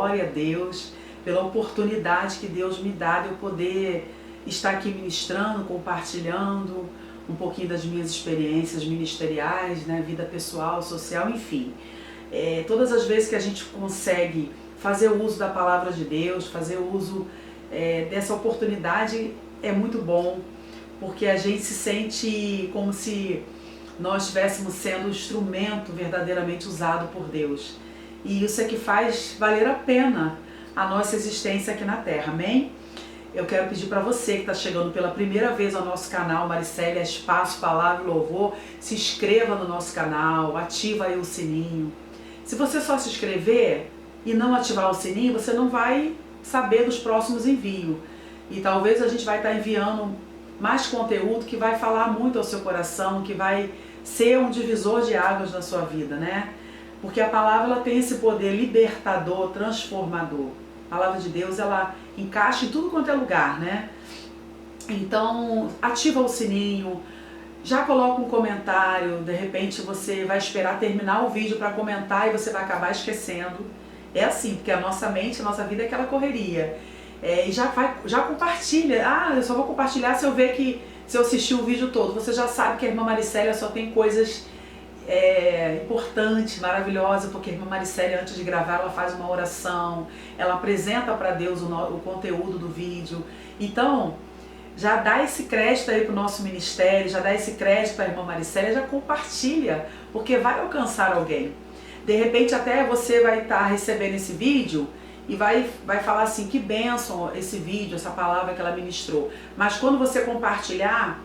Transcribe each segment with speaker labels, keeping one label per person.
Speaker 1: glória a Deus pela oportunidade que Deus me dá de eu poder estar aqui ministrando, compartilhando um pouquinho das minhas experiências ministeriais, né, vida pessoal, social, enfim. Todas as vezes que a gente consegue fazer o uso da palavra de Deus, fazer o uso dessa oportunidade, é muito bom, porque a gente se sente como se nós estivéssemos sendo um instrumento verdadeiramente usado por Deus. E isso é que faz valer a pena a nossa existência aqui na Terra, amém? Eu quero pedir para você que está chegando pela primeira vez ao nosso canal, Maricélia Espaço, Palavra e Louvor, se inscreva no nosso canal, ativa aí o sininho. Se você só se inscrever e não ativar o sininho, você não vai saber dos próximos envios. E talvez a gente vai estar enviando mais conteúdo que vai falar muito ao seu coração, que vai ser um divisor de águas na sua vida, né? Porque a palavra ela tem esse poder libertador, transformador. A palavra de Deus, ela encaixa em tudo quanto é lugar, né? Então, ativa o sininho, já coloca um comentário, de repente você vai esperar terminar o vídeo para comentar e você vai acabar esquecendo. É assim, porque a nossa mente, a nossa vida é aquela correria. E já compartilha. Eu só vou compartilhar se eu ver que, se eu assistir o vídeo todo. Você já sabe que a irmã Maricélia só tem coisas importante, maravilhosa, porque a irmã Maricélia, antes de gravar, ela faz uma oração, ela apresenta para Deus o conteúdo do vídeo. Então, já dá esse crédito aí para o nosso ministério, já dá esse crédito para a irmã Maricélia, já compartilha, porque vai alcançar alguém. De repente até você vai estar recebendo esse vídeo e vai falar assim, que bênção esse vídeo, essa palavra que ela ministrou. Mas quando você compartilhar,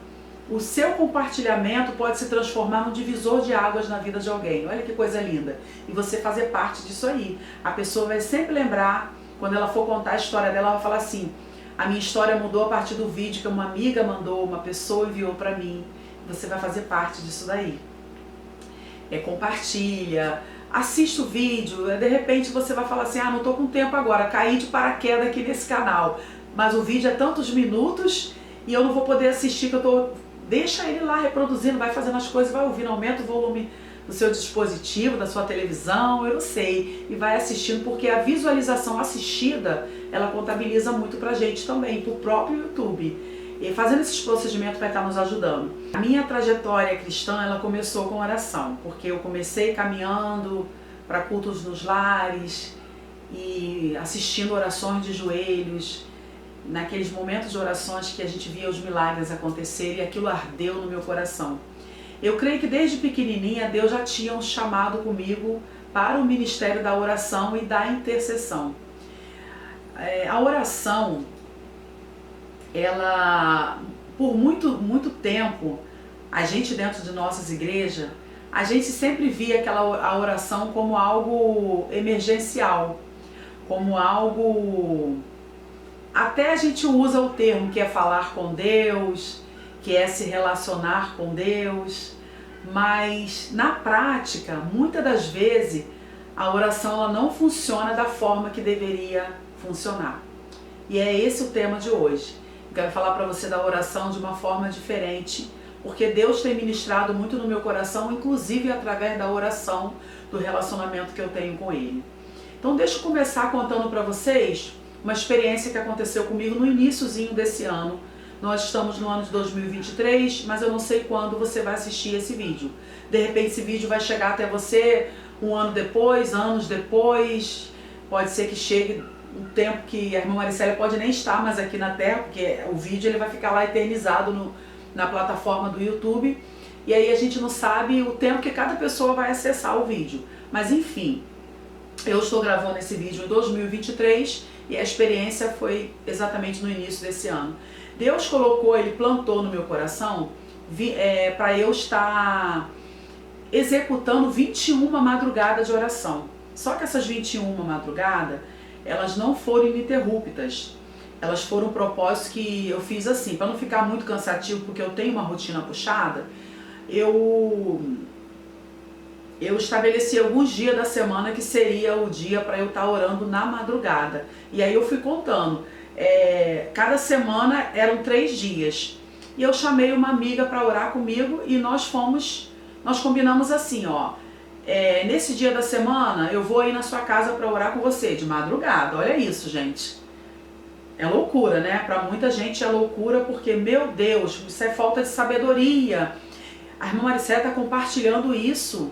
Speaker 1: o seu compartilhamento pode se transformar num divisor de águas na vida de alguém. Olha que coisa linda. E você fazer parte disso aí. A pessoa vai sempre lembrar, quando ela for contar a história dela, ela vai falar assim, a minha história mudou a partir do vídeo que uma amiga mandou, uma pessoa enviou para mim. Você vai fazer parte disso daí. Compartilha, assista o vídeo, de repente você vai falar assim, não estou com tempo agora, caí de paraquedas aqui nesse canal, mas o vídeo é tantos minutos e eu não vou poder assistir, que eu tô... Deixa ele lá reproduzindo, vai fazendo as coisas, vai ouvindo, aumenta o volume do seu dispositivo, da sua televisão, eu não sei, e vai assistindo, porque a visualização assistida, ela contabiliza muito pra gente também, pro próprio YouTube. E fazendo esses procedimentos vai estar nos ajudando. A minha trajetória cristã, ela começou com oração, porque eu comecei caminhando para cultos nos lares e assistindo orações de joelhos, naqueles momentos de orações que a gente via os milagres acontecerem, e aquilo ardeu no meu coração. Eu creio que desde pequenininha Deus já tinha um chamado comigo para o ministério da oração e da intercessão. A oração, ela, por muito tempo, a gente dentro de nossas igrejas, a gente sempre via a oração como algo emergencial, como algo... Até a gente usa o termo que é falar com Deus, que é se relacionar com Deus, mas na prática, muitas das vezes, a oração ela não funciona da forma que deveria funcionar. E é esse o tema de hoje. Eu quero falar para você da oração de uma forma diferente, porque Deus tem ministrado muito no meu coração, inclusive através da oração, do relacionamento que eu tenho com Ele. Então deixa eu começar contando para vocês uma experiência que aconteceu comigo no iniciozinho desse ano. Nós estamos no ano de 2023, mas eu não sei quando você vai assistir esse vídeo. De repente esse vídeo vai chegar até você um ano depois, anos depois, pode ser que chegue um tempo que a irmã Maricélia pode nem estar mais aqui na Terra, porque o vídeo ele vai ficar lá eternizado na plataforma do YouTube, e aí a gente não sabe o tempo que cada pessoa vai acessar o vídeo. Mas enfim, eu estou gravando esse vídeo em 2023 e a experiência foi exatamente no início desse ano. Deus colocou, Ele plantou no meu coração para eu estar executando 21 madrugadas de oração. Só que essas 21 madrugadas, elas não foram ininterruptas. Elas foram um propósito que eu fiz assim, para não ficar muito cansativo, porque eu tenho uma rotina puxada, eu estabeleci alguns dias da semana que seria o dia para eu estar orando na madrugada. E aí eu fui contando. Cada semana eram 3 dias. E eu chamei uma amiga para orar comigo e nós combinamos assim, nesse dia da semana eu vou aí na sua casa para orar com você, de madrugada. Olha isso, gente. É loucura, né? Para muita gente é loucura porque, meu Deus, isso é falta de sabedoria. A irmã Maricela está compartilhando isso.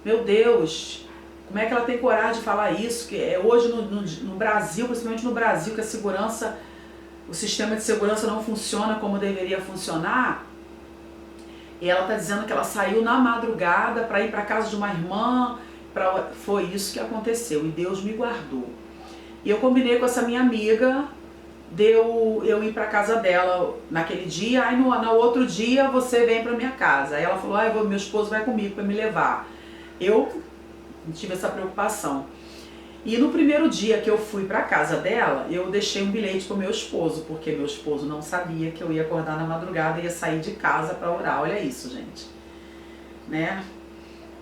Speaker 1: Meu Deus, como é que ela tem coragem de falar isso? Que hoje no Brasil, principalmente no Brasil, que a segurança, o sistema de segurança não funciona como deveria funcionar. E ela está dizendo que ela saiu na madrugada para ir para casa de uma irmã. Foi isso que aconteceu e Deus me guardou. E eu combinei com essa minha amiga eu ir para casa dela naquele dia. Aí no outro dia você vem para minha casa. Aí ela falou, meu esposo vai comigo para me levar. Eu tive essa preocupação. E no primeiro dia que eu fui para casa dela, eu deixei um bilhete pro meu esposo, porque meu esposo não sabia que eu ia acordar na madrugada e ia sair de casa para orar. Olha isso, gente. Né?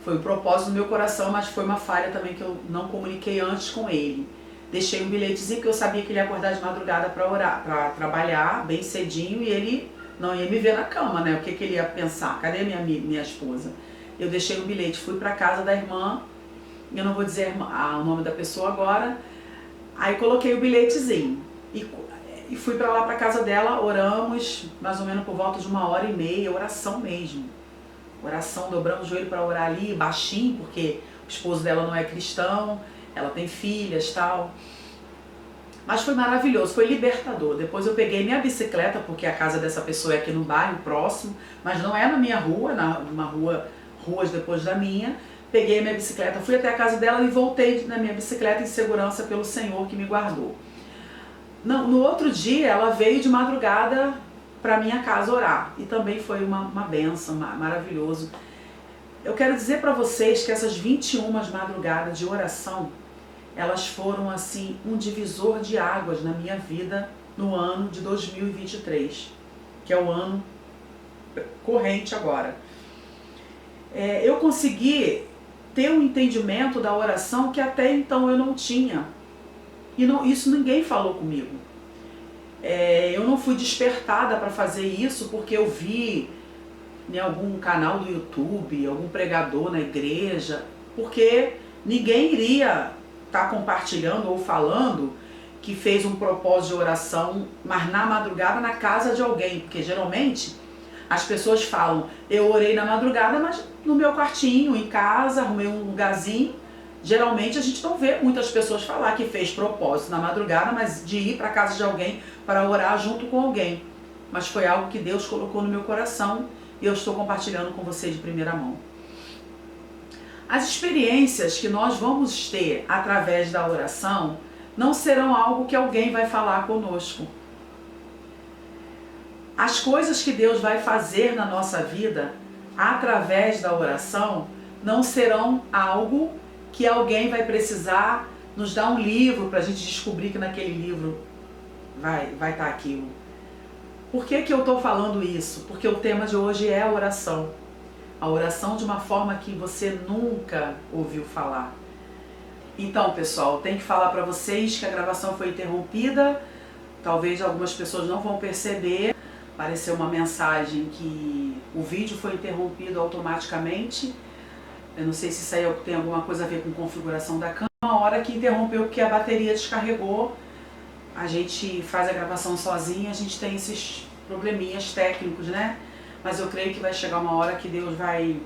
Speaker 1: Foi o propósito do meu coração, mas foi uma falha também que eu não comuniquei antes com ele. Deixei um bilhetezinho que eu sabia que ele ia acordar de madrugada para orar, para trabalhar bem cedinho, e ele não ia me ver na cama, né? O que ele ia pensar? Cadê minha esposa? Eu deixei um bilhete, fui para casa da irmã, eu não vou dizer o nome da pessoa agora, aí coloquei o bilhetezinho e fui para lá para casa dela, oramos mais ou menos por volta de 1h30, oração mesmo. Oração, dobrando o joelho para orar ali, baixinho, porque o esposo dela não é cristão, ela tem filhas e tal. Mas foi maravilhoso, foi libertador. Depois eu peguei minha bicicleta, porque a casa dessa pessoa é aqui no bairro, próximo, mas não é na minha rua, ruas depois da minha. Peguei minha bicicleta, fui até a casa dela e voltei na minha bicicleta em segurança pelo Senhor que me guardou. No outro dia, ela veio de madrugada para minha casa orar. E também foi uma bênção, maravilhoso. Eu quero dizer para vocês que essas 21 madrugadas de oração, elas foram assim um divisor de águas na minha vida no ano de 2023, que é o ano corrente agora. Eu consegui ter um entendimento da oração que até então eu não tinha. E isso ninguém falou comigo. Eu não fui despertada para fazer isso porque eu vi em algum canal do YouTube, algum pregador na igreja, porque ninguém iria estar compartilhando ou falando que fez um propósito de oração, mas na madrugada na casa de alguém, porque geralmente as pessoas falam, eu orei na madrugada, mas no meu quartinho, em casa, arrumei um lugarzinho. Geralmente a gente não vê muitas pessoas falar que fez propósito na madrugada, mas de ir para casa de alguém para orar junto com alguém. Mas foi algo que Deus colocou no meu coração e eu estou compartilhando com você de primeira mão. As experiências que nós vamos ter através da oração não serão algo que alguém vai falar conosco. As coisas que Deus vai fazer na nossa vida através da oração não serão algo que alguém vai precisar nos dar um livro para a gente descobrir que naquele livro vai estar aquilo. Por que eu estou falando isso? Porque o tema de hoje é a oração. A oração de uma forma que você nunca ouviu falar. Então, pessoal, tenho que falar para vocês que a gravação foi interrompida. Talvez algumas pessoas não vão perceber. Apareceu uma mensagem que o vídeo foi interrompido automaticamente. Eu não sei se isso aí tem alguma coisa a ver com configuração da câmera. Uma hora que interrompeu porque a bateria descarregou. A gente faz a gravação sozinha, a gente tem esses probleminhas técnicos, né? Mas eu creio que vai chegar uma hora que Deus vai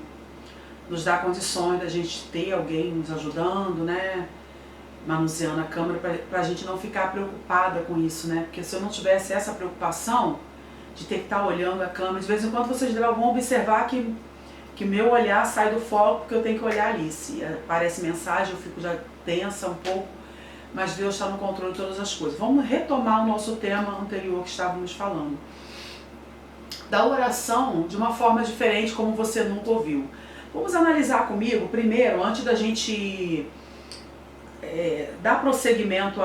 Speaker 1: nos dar condições da gente ter alguém nos ajudando, né? Manuseando a câmera, pra gente não ficar preocupada com isso, né? Porque se eu não tivesse essa preocupação de ter que estar olhando a câmera, de vez em quando vocês vão observar que meu olhar sai do foco, porque eu tenho que olhar ali. Se aparece mensagem, eu fico já tensa um pouco, mas Deus está no controle de todas as coisas. Vamos retomar o nosso tema anterior que estávamos falando. Da oração de uma forma diferente, como você nunca ouviu. Vamos analisar comigo, primeiro, antes da gente dar prosseguimento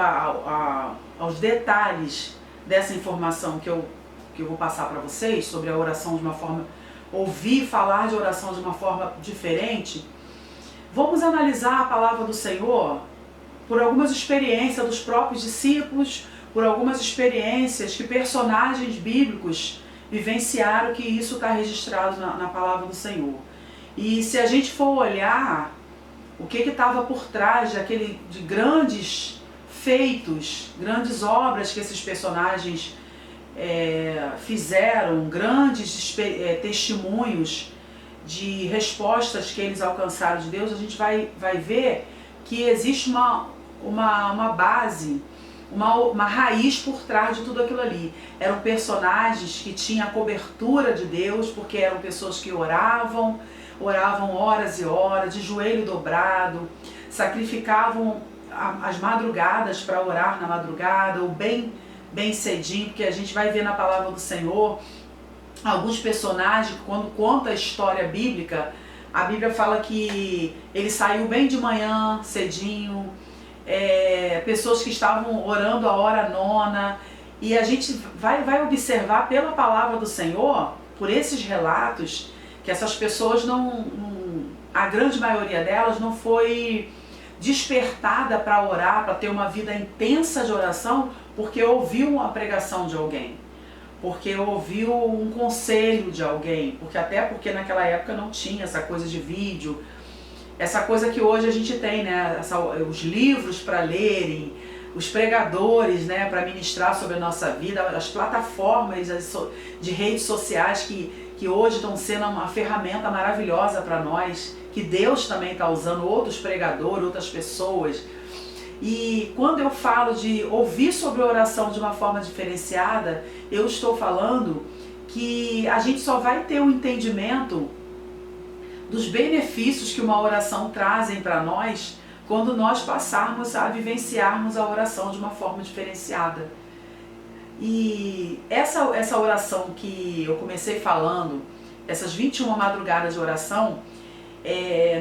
Speaker 1: aos detalhes dessa informação que eu vou passar para vocês, sobre a oração de uma forma, ouvir falar de oração de uma forma diferente. Vamos analisar a palavra do Senhor por algumas experiências dos próprios discípulos, por algumas experiências que personagens bíblicos vivenciaram, que isso está registrado na palavra do Senhor. E se a gente for olhar O que estava por trás de grandes feitos, grandes obras que esses personagens fizeram, grandes testemunhos de respostas que eles alcançaram de Deus. A gente vai ver que existe uma base, uma raiz por trás de tudo aquilo ali. Eram personagens que tinham a cobertura de Deus, porque eram pessoas que oravam horas e horas, de joelho dobrado, sacrificavam as madrugadas para orar na madrugada, ou bem cedinho, porque a gente vai ver na palavra do Senhor alguns personagens, quando conta a história bíblica, a Bíblia fala que ele saiu bem de manhã, cedinho, pessoas que estavam orando a hora nona, e a gente vai observar pela palavra do Senhor, por esses relatos, que essas pessoas a grande maioria delas não foi despertada para orar, para ter uma vida intensa de oração, porque ouviu a pregação de alguém, porque ouviu um conselho de alguém, porque naquela época não tinha essa coisa de vídeo, essa coisa que hoje a gente tem, né? Os livros para lerem, os pregadores, né, para ministrar sobre a nossa vida, as plataformas de redes sociais que hoje estão sendo uma ferramenta maravilhosa para nós, que Deus também está usando, outros pregadores, outras pessoas. E quando eu falo de ouvir sobre oração de uma forma diferenciada, eu estou falando que a gente só vai ter um entendimento dos benefícios que uma oração trazem para nós quando nós passarmos a vivenciarmos a oração de uma forma diferenciada. E essa oração que eu comecei falando, essas 21 madrugadas de oração,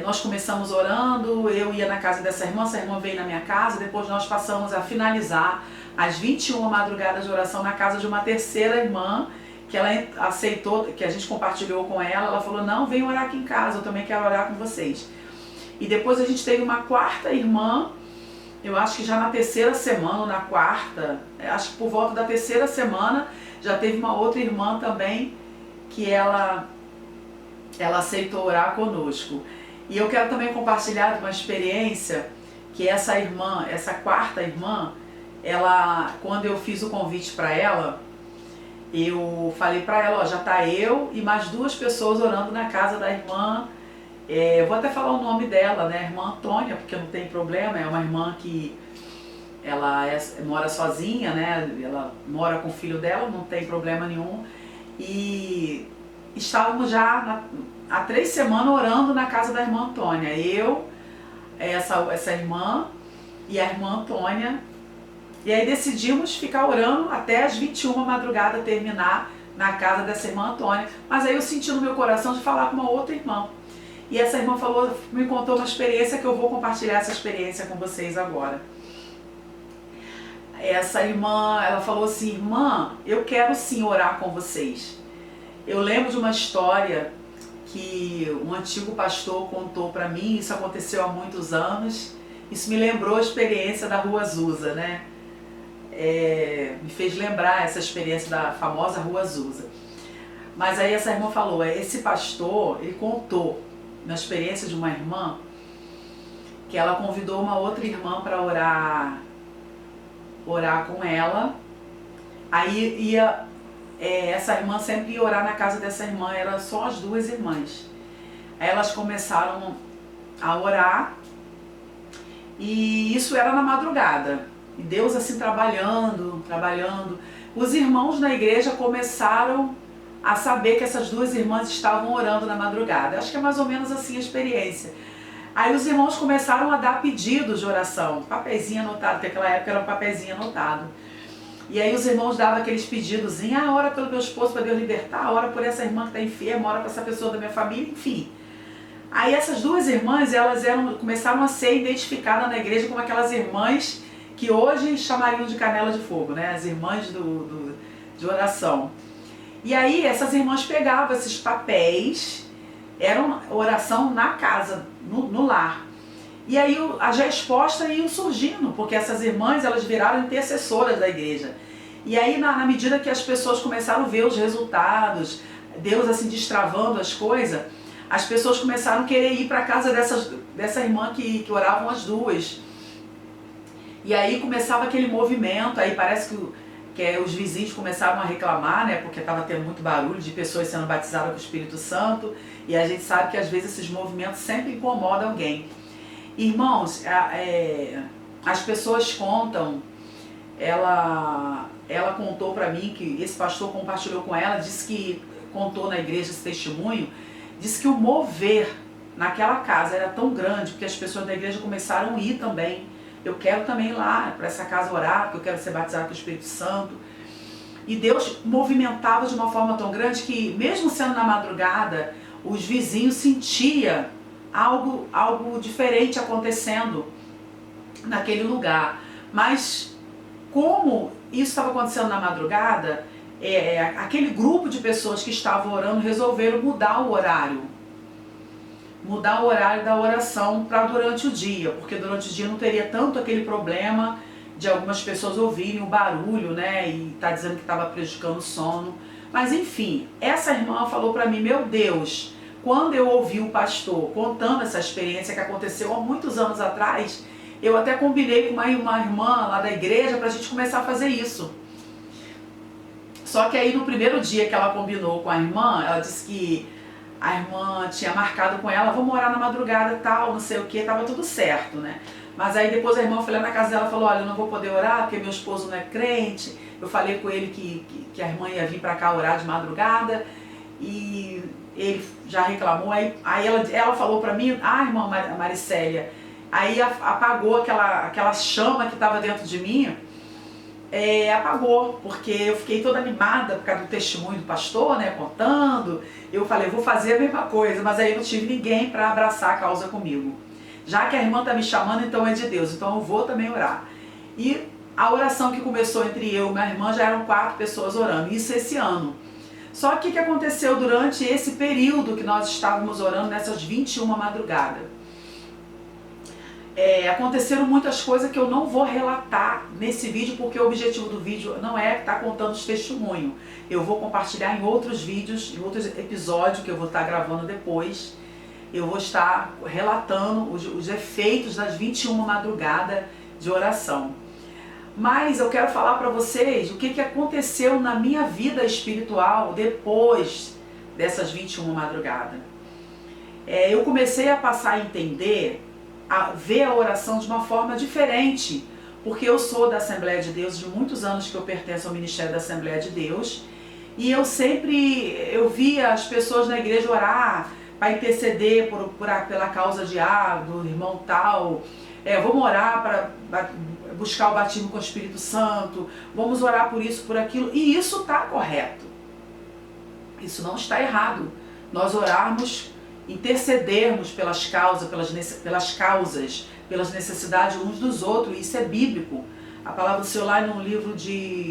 Speaker 1: nós começamos orando, eu ia na casa dessa irmã, essa irmã veio na minha casa, depois nós passamos a finalizar as 21 madrugadas de oração na casa de uma terceira irmã, que ela aceitou, que a gente compartilhou com ela falou, não, vem orar aqui em casa, eu também quero orar com vocês. E depois a gente teve uma quarta irmã, eu acho que já na terceira semana, ou na quarta, acho que por volta da terceira semana, já teve uma outra irmã também, que ela aceitou orar conosco. E eu quero também compartilhar uma experiência que essa irmã, essa quarta irmã, quando eu fiz o convite para ela, eu falei para ela, ó, já tá eu e mais 2 pessoas orando na casa da irmã. Eu vou até falar o nome dela, né, irmã Antônia, porque não tem problema, é uma irmã que ela mora sozinha, né, ela mora com o filho dela, não tem problema nenhum. E estávamos já há 3 semanas orando na casa da irmã Antônia. Eu, essa irmã e a irmã Antônia. E aí decidimos ficar orando até as 21 madrugadas terminar na casa dessa irmã Antônia. Mas aí eu senti no meu coração de falar com uma outra irmã. E essa irmã me contou uma experiência que eu vou compartilhar essa experiência com vocês agora. Essa irmã, ela falou assim, irmã, eu quero sim orar com vocês. Eu lembro de uma história que um antigo pastor contou para mim, isso aconteceu há muitos anos. Isso me lembrou a experiência da Rua Azusa, né? Me fez lembrar essa experiência da famosa Rua Azusa. Mas aí essa irmã falou, esse pastor, ele contou uma experiência de uma irmã que ela convidou uma outra irmã para orar com ela. Aí essa irmã sempre ia orar na casa dessa irmã, eram só as 2 irmãs. Aí elas começaram a orar e isso era na madrugada. E Deus assim trabalhando. Os irmãos na igreja começaram a saber que essas 2 irmãs estavam orando na madrugada. Acho que é mais ou menos assim a experiência. Aí os irmãos começaram a dar pedidos de oração, papeizinho anotado, porque naquela época era um papeizinho anotado. E aí os irmãos davam aqueles pedidos, ora pelo meu esposo para Deus libertar, ora por essa irmã que está enferma, ora para essa pessoa da minha família, enfim. Aí essas 2 irmãs, começaram a ser identificadas na igreja como aquelas irmãs que hoje chamariam de canela de fogo, né? As irmãs de oração. E aí essas irmãs pegavam esses papéis, era uma oração na casa, no lar. E aí as respostas iam surgindo, porque essas irmãs, elas viraram intercessoras da igreja. E aí na medida que as pessoas começaram a ver os resultados, Deus assim destravando as coisas, as pessoas começaram a querer ir para a casa dessa irmã que oravam as duas. E aí começava aquele movimento, aí parece que os vizinhos começaram a reclamar, né, porque estava tendo muito barulho de pessoas sendo batizadas com o Espírito Santo, e a gente sabe que às vezes esses movimentos sempre incomodam alguém. Irmãos, as pessoas contam, ela contou para mim, que esse pastor compartilhou com ela, disse que contou na igreja esse testemunho, disse que o mover naquela casa era tão grande, porque as pessoas da igreja começaram a ir também. Eu quero também ir lá para essa casa orar, porque eu quero ser batizado com o Espírito Santo. E Deus movimentava de uma forma tão grande que, mesmo sendo na madrugada, os vizinhos sentiam algo diferente acontecendo naquele lugar. Mas como isso estava acontecendo na madrugada, aquele grupo de pessoas que estavam orando resolveram mudar o horário da oração para durante o dia, porque durante o dia não teria tanto aquele problema de algumas pessoas ouvirem o barulho, né, e tá dizendo que estava prejudicando o sono. Mas enfim, essa irmã falou para mim, meu Deus, quando eu ouvi o pastor contando essa experiência que aconteceu há muitos anos atrás, eu até combinei com uma irmã lá da igreja para a gente começar a fazer isso. Só que aí no primeiro dia que ela combinou com a irmã, ela disse que a irmã tinha marcado com ela, vamos orar na madrugada e tal, não sei o que, tava tudo certo, né? Mas aí depois a irmã foi lá na casa dela e falou, olha, eu não vou poder orar porque meu esposo não é crente. Eu falei com ele que a irmã ia vir pra cá orar de madrugada e ele já reclamou. Aí ela falou pra mim, irmã Maricélia, aí apagou aquela chama que tava dentro de mim, apagou, porque eu fiquei toda animada por causa do testemunho do pastor, né, contando. Eu falei, vou fazer a mesma coisa, mas aí não tive ninguém para abraçar a causa comigo. Já que a irmã está me chamando, então é de Deus, então eu vou também orar. E a oração que começou entre eu e minha irmã, já eram 4 pessoas orando, isso esse ano. Só que o que aconteceu durante esse período que nós estávamos orando, nessas 21 madrugadas? Aconteceram muitas coisas que eu não vou relatar nesse vídeo, porque o objetivo do vídeo não é estar contando os testemunhos. Eu vou compartilhar em outros vídeos, em outros episódios que eu vou estar gravando depois. Eu vou estar relatando os efeitos das 21 madrugadas de oração. Mas eu quero falar para vocês o que aconteceu na minha vida espiritual depois dessas 21 madrugadas. Eu comecei a passar a entender, a ver a oração de uma forma diferente, porque eu sou da Assembleia de Deus, de muitos anos que eu pertenço ao Ministério da Assembleia de Deus, e eu via as pessoas na igreja orar para interceder pela causa do irmão tal, vamos orar para buscar o batismo com o Espírito Santo, vamos orar por isso, por aquilo, e isso está correto, isso não está errado, nós orarmos, intercedermos pelas causas, pelas necessidades uns dos outros, isso é bíblico. A palavra do Senhor lá no livro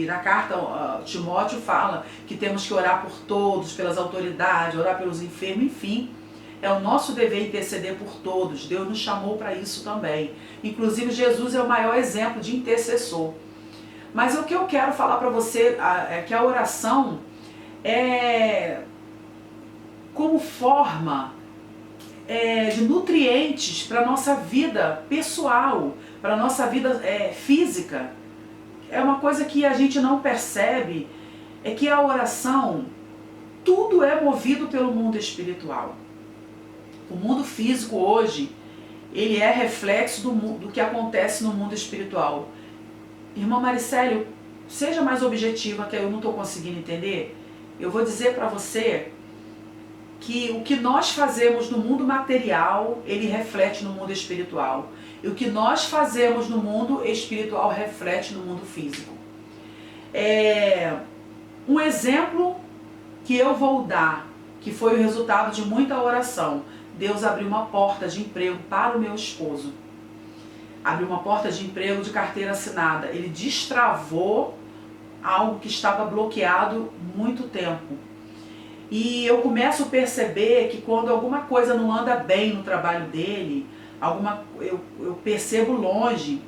Speaker 1: na carta a Timóteo fala que temos que orar por todos, pelas autoridades, orar pelos enfermos, enfim. É o nosso dever interceder por todos, Deus nos chamou para isso também. Inclusive Jesus é o maior exemplo de intercessor. Mas o que eu quero falar para você é que a oração é como forma de nutrientes para a nossa vida pessoal, para a nossa vida física. É uma coisa que a gente não percebe, é que a oração, tudo é movido pelo mundo espiritual. O mundo físico hoje, ele é reflexo do que acontece no mundo espiritual. Irmã Maricélia, seja mais objetiva, que eu não estou conseguindo entender. Eu vou dizer para você que o que nós fazemos no mundo material, ele reflete no mundo espiritual. E o que nós fazemos no mundo espiritual reflete no mundo físico. Um exemplo que eu vou dar, que foi o resultado de muita oração. Deus abriu uma porta de emprego para o meu esposo. Abriu uma porta de emprego de carteira assinada. Ele destravou algo que estava bloqueado muito tempo. E eu começo a perceber que quando alguma coisa não anda bem no trabalho dele, eu percebo longe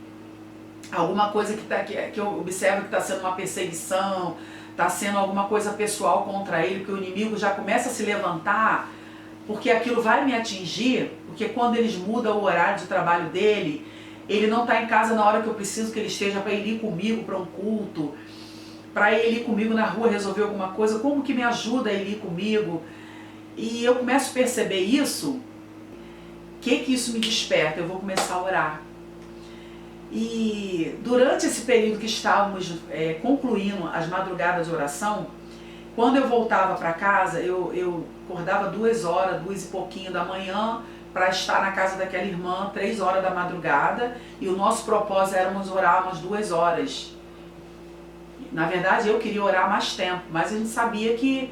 Speaker 1: alguma coisa que eu observo que está sendo uma perseguição, está sendo alguma coisa pessoal contra ele, que o inimigo já começa a se levantar porque aquilo vai me atingir, porque quando eles mudam o horário de trabalho dele, ele não está em casa na hora que eu preciso que ele esteja para ele ir comigo para um culto, para ele ir comigo na rua resolver alguma coisa, como que me ajuda ele ir comigo? E eu começo a perceber isso, o que isso me desperta? Eu vou começar a orar. E durante esse período que estávamos concluindo as madrugadas de oração, quando eu voltava para casa, eu acordava 2 horas, 2 e pouquinho da manhã, para estar na casa daquela irmã, 3 horas da madrugada, e o nosso propósito era orar umas 2 horas. Na verdade, eu queria orar mais tempo, mas a gente sabia que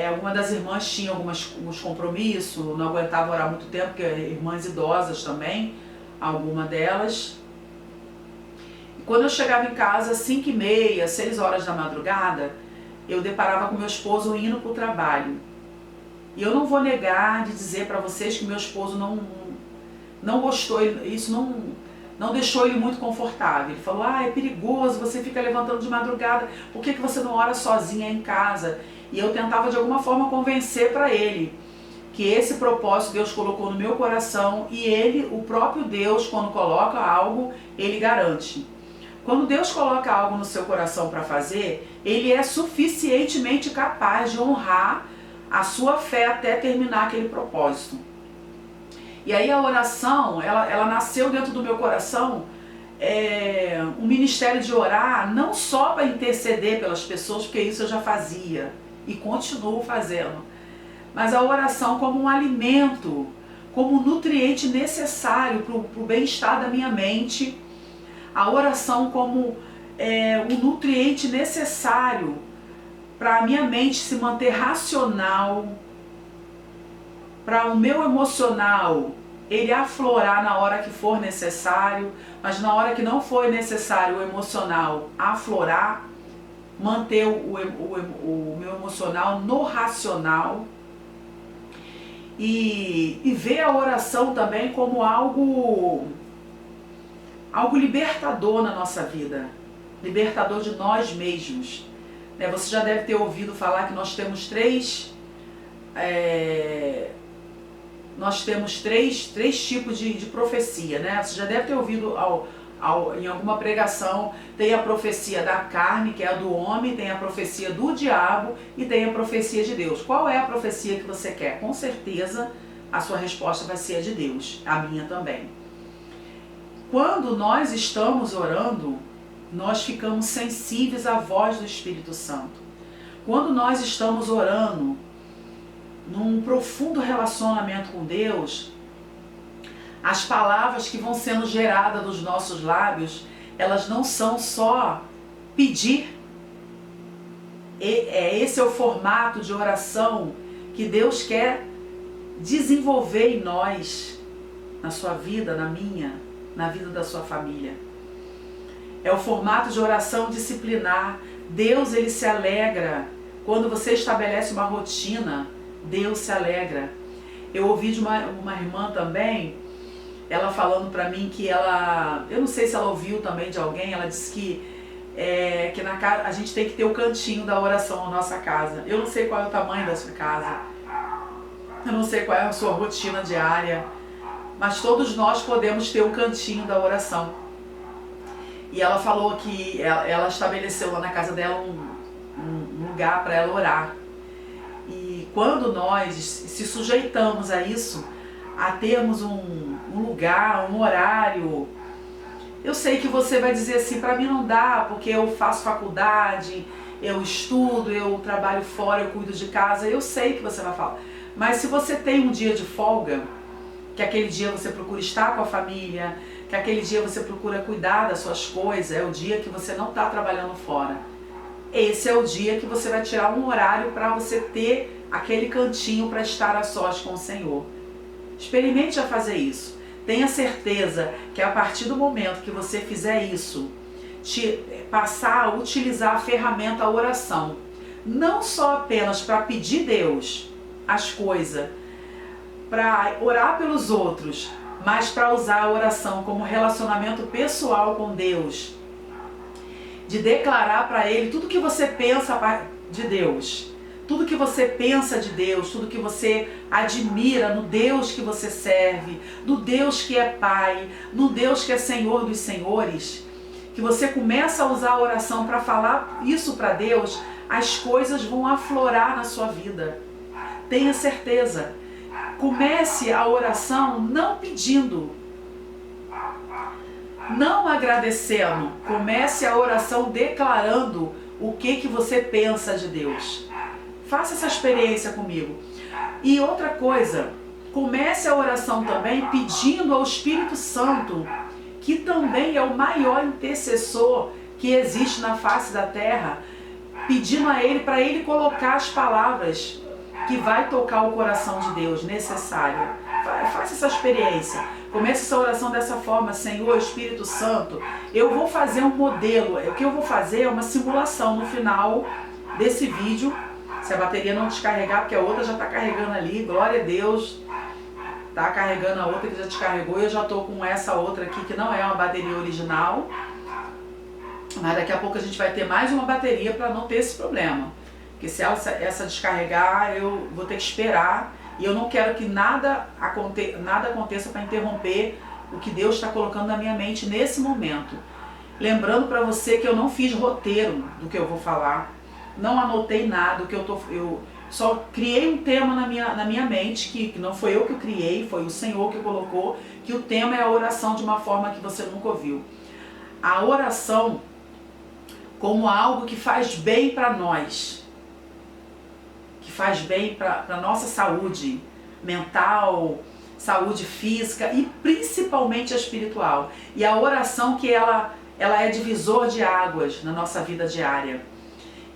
Speaker 1: alguma das irmãs tinha alguns compromissos, não aguentava orar muito tempo, porque irmãs idosas também, alguma delas. E quando eu chegava em casa, 5h30, 6 horas da madrugada, eu deparava com meu esposo indo para o trabalho. E eu não vou negar de dizer para vocês que meu esposo não gostou, isso não deixou ele muito confortável. Ele falou, é perigoso, você fica levantando de madrugada, por que você não ora sozinha em casa? E eu tentava de alguma forma convencer para ele que esse propósito Deus colocou no meu coração, e ele, o próprio Deus, quando coloca algo, ele garante. Quando Deus coloca algo no seu coração para fazer, ele é suficientemente capaz de honrar a sua fé até terminar aquele propósito. E aí a oração, ela nasceu dentro do meu coração, um ministério de orar, não só para interceder pelas pessoas, porque isso eu já fazia e continuo fazendo, mas a oração como um alimento, como um nutriente necessário para o bem-estar da minha mente, a oração como um nutriente necessário para a minha mente se manter racional, para o meu emocional ele aflorar na hora que for necessário, mas na hora que não for necessário o emocional aflorar, manter o meu emocional no racional, e ver a oração também como algo libertador na nossa vida, libertador de nós mesmos. Você já deve ter ouvido falar que nós temos três tipos de profecia, né? Você já deve ter ouvido em alguma pregação, tem a profecia da carne, que é a do homem, tem a profecia do diabo e tem a profecia de Deus. Qual é a profecia que você quer? Com certeza a sua resposta vai ser a de Deus, a minha também. Quando nós estamos orando, nós ficamos sensíveis à voz do Espírito Santo. Quando nós estamos orando num profundo relacionamento com Deus, as palavras que vão sendo geradas dos nossos lábios, elas não são só pedir. Esse é o formato de oração que Deus quer desenvolver em nós, na sua vida, na minha, na vida da sua família. É o formato de oração disciplinar. Deus, ele se alegra. Quando você estabelece uma rotina, Deus se alegra. Eu ouvi de uma irmã também, ela falando pra mim que eu não sei se ela ouviu também de alguém, ela disse que na casa a gente tem que ter o cantinho da oração na nossa casa. Eu não sei qual é o tamanho da sua casa, eu não sei qual é a sua rotina diária, mas todos nós podemos ter um cantinho da oração. E ela falou que ela estabeleceu lá na casa dela um lugar para ela orar. E quando nós se sujeitamos a isso, a termos um lugar, um horário, eu sei que você vai dizer assim, para mim não dá, porque eu faço faculdade, eu estudo, eu trabalho fora, eu cuido de casa, eu sei que você vai falar. Mas se você tem um dia de folga, que aquele dia você procura estar com a família, que aquele dia você procura cuidar das suas coisas, é o dia que você não está trabalhando fora. Esse é o dia que você vai tirar um horário para você ter aquele cantinho para estar a sós com o Senhor. Experimente a fazer isso. Tenha certeza que a partir do momento que você fizer isso, passar a utilizar a ferramenta oração, não só apenas para pedir Deus as coisas, para orar pelos outros, mas para usar a oração como relacionamento pessoal com Deus, de declarar para Ele tudo que você pensa de Deus, tudo que você pensa de Deus, tudo que você admira no Deus que você serve, no Deus que é Pai, no Deus que é Senhor dos Senhores, que você começa a usar a oração para falar isso para Deus, as coisas vão aflorar na sua vida. Tenha certeza. Comece a oração não pedindo, não agradecendo. Comece a oração declarando o que você pensa de Deus. Faça essa experiência comigo. E outra coisa, comece a oração também pedindo ao Espírito Santo, que também é o maior intercessor que existe na face da terra, pedindo a Ele para Ele colocar as palavras que vai tocar o coração de Deus, necessário. Faça essa experiência. Comece essa oração dessa forma: Senhor, Espírito Santo, eu vou fazer um modelo. O que eu vou fazer é uma simulação no final desse vídeo. Se a bateria não descarregar, porque a outra já está carregando ali, glória a Deus. Está carregando a outra que já descarregou e eu já estou com essa outra aqui que não é uma bateria original. Mas daqui a pouco a gente vai ter mais uma bateria para não ter esse problema. Porque se essa descarregar, eu vou ter que esperar. E eu não quero que nada aconteça para interromper o que Deus está colocando na minha mente nesse momento. Lembrando para você que eu não fiz roteiro do que eu vou falar. Não anotei nada. Eu só criei um tema na minha mente, que não foi eu que criei, foi o Senhor que colocou, que o tema é a oração de uma forma que você nunca ouviu. A oração como algo que faz bem para nós. Que faz bem para a nossa saúde mental, saúde física e principalmente a espiritual. E a oração que ela é divisor de águas na nossa vida diária.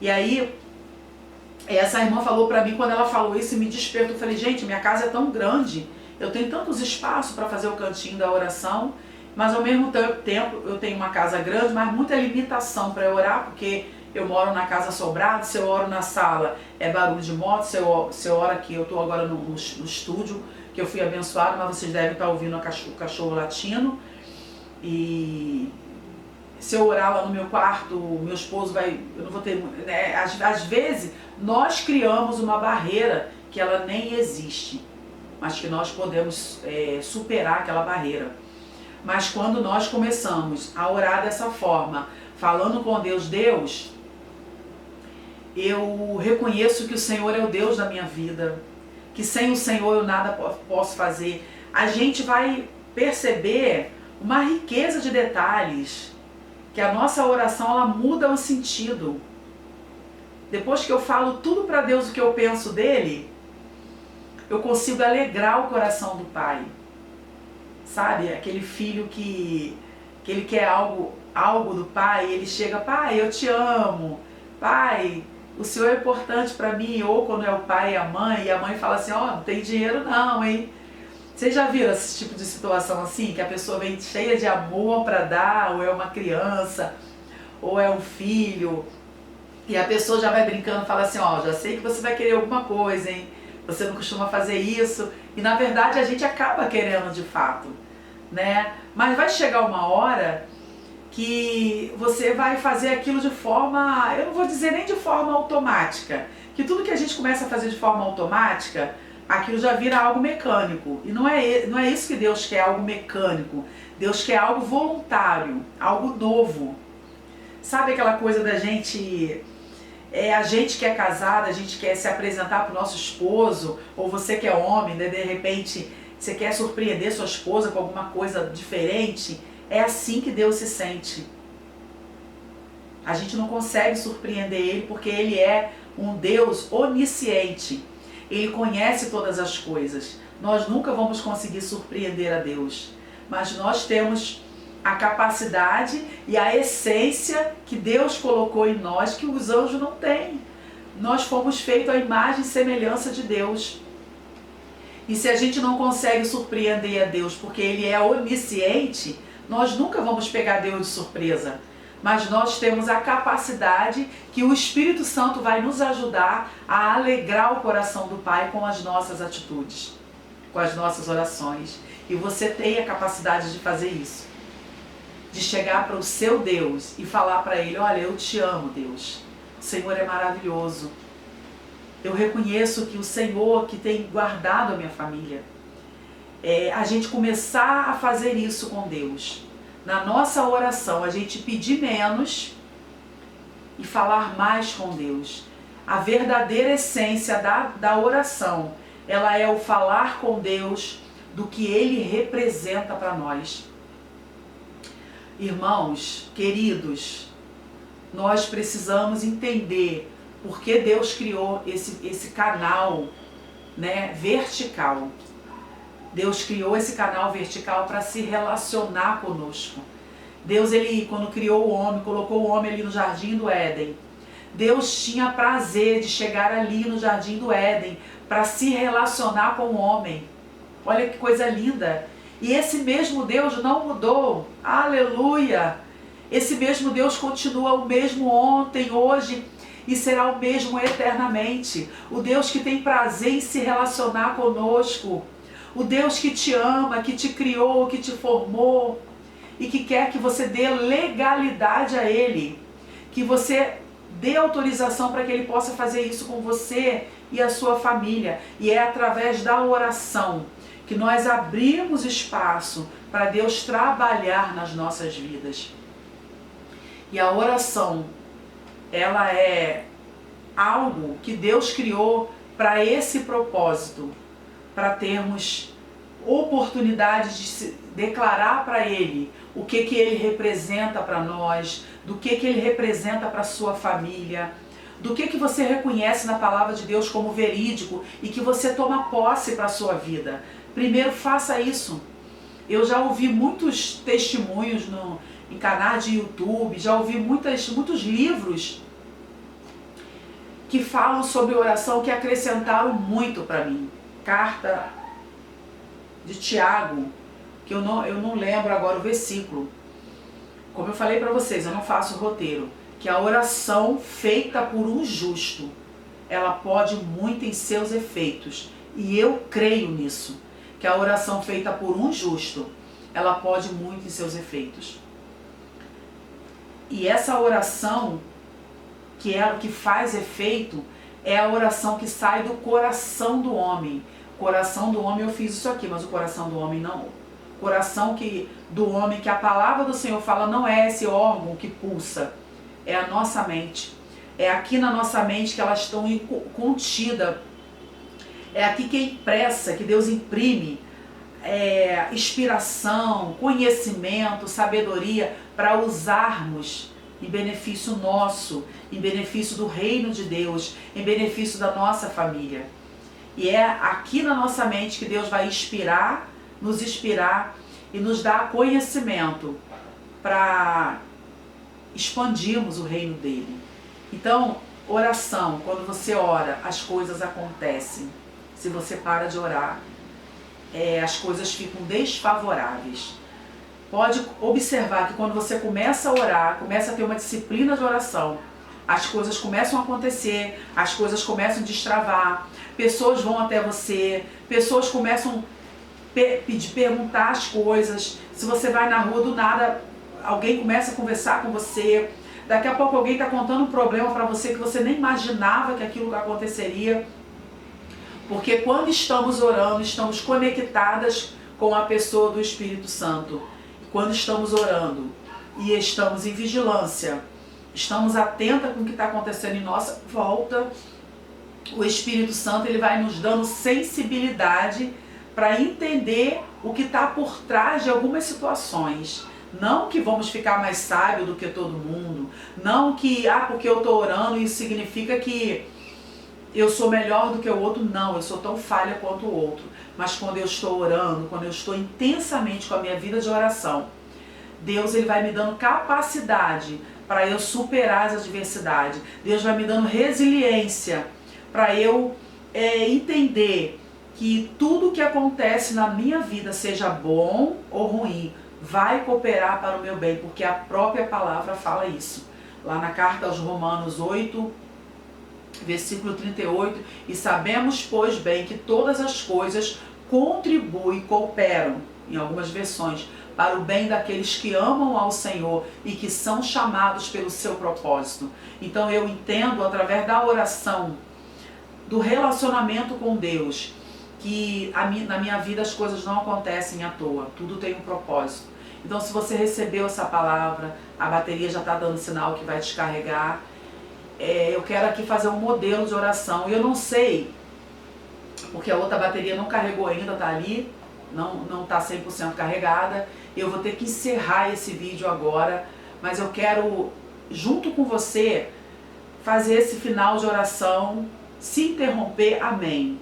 Speaker 1: E aí, essa irmã falou para mim, quando ela falou isso e me despertou, eu falei, gente, minha casa é tão grande, eu tenho tantos espaços para fazer o cantinho da oração, mas ao mesmo tempo eu tenho uma casa grande, mas muita limitação para eu orar, porque eu moro na casa sobrada. Se eu oro na sala é barulho de moto, se eu oro aqui, eu estou agora no estúdio, que eu fui abençoada, mas vocês devem estar ouvindo o cachorro latindo. E se eu orar lá no meu quarto, meu esposo vai, eu não vou ter, né? Às vezes nós criamos uma barreira que ela nem existe, mas que nós podemos superar aquela barreira. Mas quando nós começamos a orar dessa forma, falando com Deus, eu reconheço que o Senhor é o Deus da minha vida, que sem o Senhor eu nada posso fazer. A gente vai perceber uma riqueza de detalhes, que a nossa oração ela muda o sentido. Depois que eu falo tudo para Deus o que eu penso dele, eu consigo alegrar o coração do Pai. Sabe, aquele filho que ele quer algo do pai, ele chega, pai, eu te amo, pai, o Senhor é importante para mim. Ou quando é o pai e a mãe fala assim, ó, não tem dinheiro não, hein? Vocês já viram esse tipo de situação assim, que a pessoa vem cheia de amor para dar, ou é uma criança, ou é um filho, e a pessoa já vai brincando, fala assim, ó, já sei que você vai querer alguma coisa, hein? Você não costuma fazer isso, e na verdade a gente acaba querendo de fato, né? Mas vai chegar uma hora que você vai fazer aquilo de forma, eu não vou dizer nem de forma automática, que tudo que a gente começa a fazer de forma automática, aquilo já vira algo mecânico. E não é isso que Deus quer, algo mecânico. Deus quer algo voluntário, algo novo. Sabe aquela coisa da gente... a gente que é casada, a gente quer se apresentar para o nosso esposo, ou você que é homem, né, de repente você quer surpreender sua esposa com alguma coisa diferente. É assim que Deus se sente. A gente não consegue surpreender Ele porque Ele é um Deus onisciente. Ele conhece todas as coisas. Nós nunca vamos conseguir surpreender a Deus, mas nós temos a capacidade e a essência que Deus colocou em nós, que os anjos não têm. Nós fomos feitos à imagem e semelhança de Deus. E se a gente não consegue surpreender a Deus porque Ele é onisciente, nós nunca vamos pegar Deus de surpresa. Mas nós temos a capacidade que o Espírito Santo vai nos ajudar a alegrar o coração do Pai com as nossas atitudes, com as nossas orações. E você tem a capacidade de fazer isso. De chegar para o seu Deus e falar para Ele, olha, eu te amo, Deus. O Senhor é maravilhoso. Eu reconheço que o Senhor que tem guardado a minha família. A gente começar a fazer isso com Deus. Na nossa oração, a gente pedir menos e falar mais com Deus. A verdadeira essência da oração, ela é o falar com Deus do que Ele representa para nós. Irmãos, queridos, nós precisamos entender por que Deus criou esse canal, né, vertical. Deus criou esse canal vertical para se relacionar conosco. Deus, Ele, quando criou o homem, colocou o homem ali no jardim do Éden. Deus tinha prazer de chegar ali no jardim do Éden para se relacionar com o homem. Olha que coisa linda. E esse mesmo Deus não mudou. Aleluia! Esse mesmo Deus continua o mesmo ontem, hoje e será o mesmo eternamente. O Deus que tem prazer em se relacionar conosco. O Deus que te ama, que te criou, que te formou e que quer que você dê legalidade a Ele. Que você dê autorização para que Ele possa fazer isso com você e a sua família. E é através da oração que nós abrimos espaço para Deus trabalhar nas nossas vidas. E a oração, ela é algo que Deus criou para esse propósito, para termos oportunidade de se declarar para Ele o que Ele representa para nós, do que Ele representa para a sua família, do que você reconhece na palavra de Deus como verídico e que você toma posse para a sua vida. Primeiro, faça isso. Eu já ouvi muitos testemunhos em canais de YouTube, já ouvi muitos livros que falam sobre oração que acrescentaram muito para mim. Carta de Tiago, que eu não lembro agora o versículo. Como eu falei para vocês, eu não faço roteiro. Que a oração feita por um justo, ela pode muito em seus efeitos. E eu creio nisso. Que a oração feita por um justo, ela pode muito em seus efeitos. E essa oração, que é o que faz efeito, é a oração que sai do coração do homem. Coração do homem, eu fiz isso aqui, mas o coração do homem não. Coração do homem, que a palavra do Senhor fala, não é esse órgão que pulsa, é a nossa mente. É aqui na nossa mente que elas estão contidas. É aqui que é impressa, que Deus imprime inspiração, conhecimento, sabedoria para usarmos em benefício nosso, em benefício do reino de Deus, em benefício da nossa família. E é aqui na nossa mente que Deus vai nos inspirar e nos dar conhecimento para expandirmos o reino dele. Então, oração, quando você ora, as coisas acontecem. Se você para de orar, as coisas ficam desfavoráveis. Pode observar que quando você começa a orar, começa a ter uma disciplina de oração, as coisas começam a acontecer, as coisas começam a destravar, pessoas vão até você, pessoas começam a perguntar as coisas. Se você vai na rua, do nada, alguém começa a conversar com você. Daqui a pouco alguém está contando um problema para você que você nem imaginava que aquilo aconteceria. Porque quando estamos orando, estamos conectadas com a pessoa do Espírito Santo. Quando estamos orando e estamos em vigilância, estamos atentas com o que está acontecendo em nossa volta, o Espírito Santo ele vai nos dando sensibilidade para entender o que está por trás de algumas situações. Não que vamos ficar mais sábios do que todo mundo, não que, porque eu estou orando, isso significa que eu sou melhor do que o outro. Não, eu sou tão falha quanto o outro. Mas quando eu estou orando, quando eu estou intensamente com a minha vida de oração, Deus ele vai me dando capacidade para eu superar as adversidades. Deus vai me dando resiliência para eu entender que tudo que acontece na minha vida, seja bom ou ruim, vai cooperar para o meu bem, porque a própria palavra fala isso. Lá na carta aos Romanos 8, versículo 38, e sabemos, pois bem, que todas as coisas contribuem, cooperam, em algumas versões, para o bem daqueles que amam ao Senhor e que são chamados pelo seu propósito. Então eu entendo, através da oração, do relacionamento com Deus, que na minha vida as coisas não acontecem à toa, tudo tem um propósito. Então, se você recebeu essa palavra, a bateria já está dando sinal que vai descarregar, eu quero aqui fazer um modelo de oração. Eu não sei, porque a outra bateria não carregou ainda, está ali, não está 100% carregada. Eu vou ter que encerrar esse vídeo agora, mas eu quero, junto com você, fazer esse final de oração, se interromper, amém.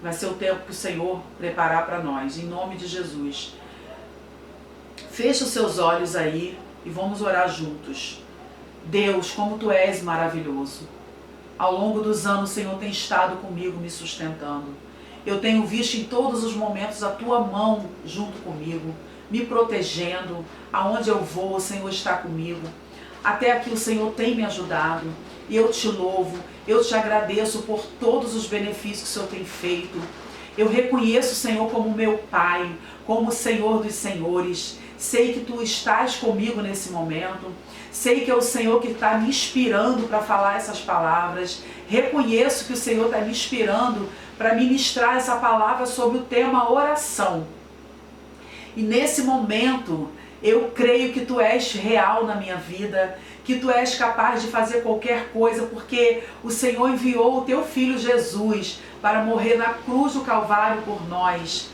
Speaker 1: Vai ser o tempo que o Senhor preparar para nós, em nome de Jesus. Fecha os seus olhos aí e vamos orar juntos. Deus, como Tu és maravilhoso. Ao longo dos anos, o Senhor tem estado comigo, me sustentando. Eu tenho visto em todos os momentos a Tua mão junto comigo, me protegendo. Aonde eu vou, o Senhor está comigo. Até aqui o Senhor tem me ajudado. E eu te louvo, eu te agradeço por todos os benefícios que o Senhor tem feito. Eu reconheço o Senhor como meu Pai, como o Senhor dos Senhores. Sei que Tu estás comigo nesse momento. Sei que é o Senhor que está me inspirando para falar essas palavras. Reconheço que o Senhor está me inspirando para ministrar essa palavra sobre o tema oração. E nesse momento, eu creio que Tu és real na minha vida, que Tu és capaz de fazer qualquer coisa, porque o Senhor enviou o Teu Filho Jesus para morrer na cruz do Calvário por nós.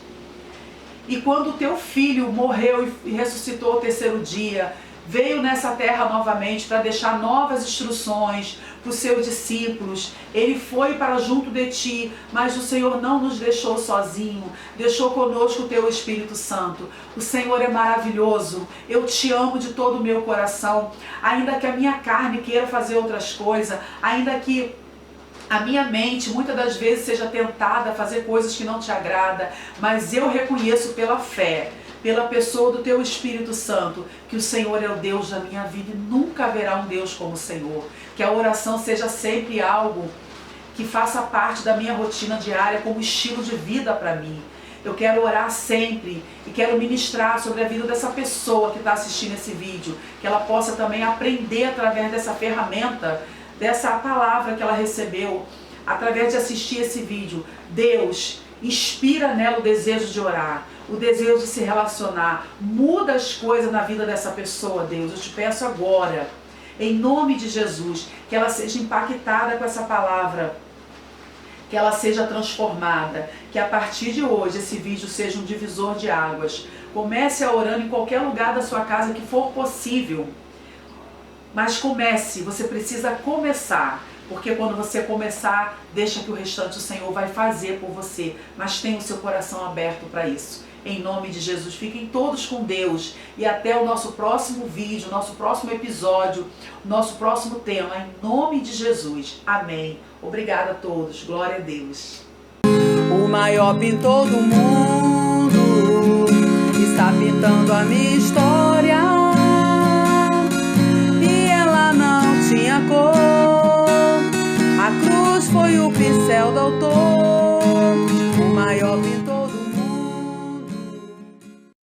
Speaker 1: E quando o Teu Filho morreu e ressuscitou ao terceiro dia, veio nessa terra novamente para deixar novas instruções para os seus discípulos. Ele foi para junto de Ti, mas o Senhor não nos deixou sozinho, deixou conosco o Teu Espírito Santo. O Senhor é maravilhoso, eu Te amo de todo o meu coração, ainda que a minha carne queira fazer outras coisas, ainda que a minha mente muitas das vezes seja tentada a fazer coisas que não Te agrada, mas eu reconheço pela fé, pela pessoa do Teu Espírito Santo, que o Senhor é o Deus da minha vida e nunca haverá um Deus como o Senhor. Que a oração seja sempre algo que faça parte da minha rotina diária como estilo de vida para mim. Eu quero orar sempre e quero ministrar sobre a vida dessa pessoa que está assistindo esse vídeo, que ela possa também aprender através dessa ferramenta, dessa palavra que ela recebeu, através de assistir esse vídeo. Deus, inspira nela o desejo de orar, o desejo de se relacionar. Muda as coisas na vida dessa pessoa, Deus. Eu te peço agora, em nome de Jesus, que ela seja impactada com essa palavra, que ela seja transformada, que a partir de hoje esse vídeo seja um divisor de águas. Comece a orar em qualquer lugar da sua casa que for possível. Mas comece, você precisa começar, porque quando você começar, deixa que o restante o Senhor vai fazer por você, mas tenha o seu coração aberto para isso. Em nome de Jesus, fiquem todos com Deus e até o nosso próximo vídeo, nosso próximo episódio, nosso próximo tema, em nome de Jesus. Amém. Obrigada a todos, glória a Deus.
Speaker 2: O maior pintor do mundo está pintando a minha história. Tinha cor, a cruz foi o pincel do autor, o maior pintor.